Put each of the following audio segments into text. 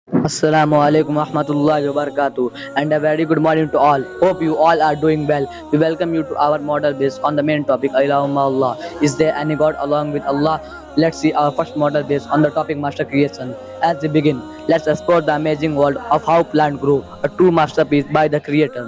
Assalamu alaikum warahmatullahi wabarakatuh and a very good morning to all. Hope you all are doing well. We welcome you to our model based on the main topic Ilahumma Allah. Is there any God along with Allah? Let's see our first model based on the topic master creation. As we begin, let's explore the amazing world of how plant grow, a true masterpiece by the creator.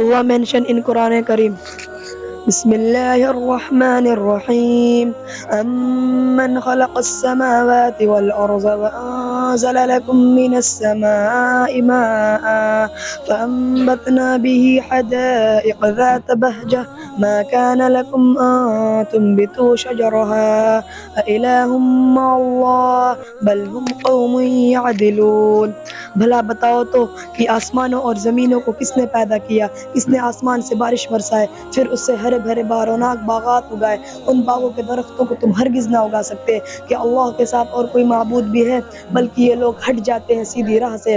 Allah mentioned in Quran Kareem. بسم الله الرحمن الرحيم أمن خلق السماوات والأرض وأنزل لكم من السماء ماء فأنبتنا به حدائق ذات بهجة ما كان لكم أن تنبتوا شجرها أإله مع الله بل هم قوم يعدلون۔ بھلا بتاؤ تو کہ آسمانوں اور زمینوں کو کس نے پیدا کیا، کس نے آسمان سے بارش برسائے، پھر اس سے ہرے بھرے باروناک باغات اگائے۔ ان باغوں کے درختوں کو تم ہرگز نہ اگا سکتے کہ اللہ کے ساتھ اور کوئی معبود بھی ہے، بلکہ یہ لوگ ہٹ جاتے ہیں سیدھی راہ سے۔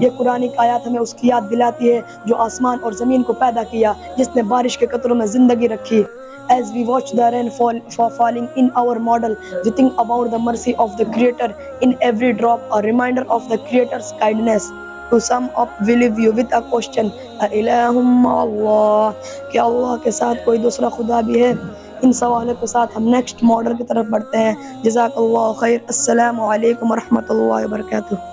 یہ قرآن کی آیات ہمیں اس کی یاد دلاتی ہے جو آسمان اور زمین کو پیدا کیا، جس نے بارش کے قطروں میں زندگی رکھی۔ As we watch the rain falling in our model, we think about the mercy of the Creator in every drop, a reminder of the Creator's kindness. To sum up, we leave you with a question: Ilahum Allah, کہ اللہ کے ساتھ کوئی دوسرا خدا بھی ہے؟ ان سوالوں کے ساتھ ہم نیکسٹ ماڈل کی طرف بڑھتے ہیں۔ جزاک اللہ خیر۔ السلام علیکم ورحمۃ اللہ وبرکاتہ۔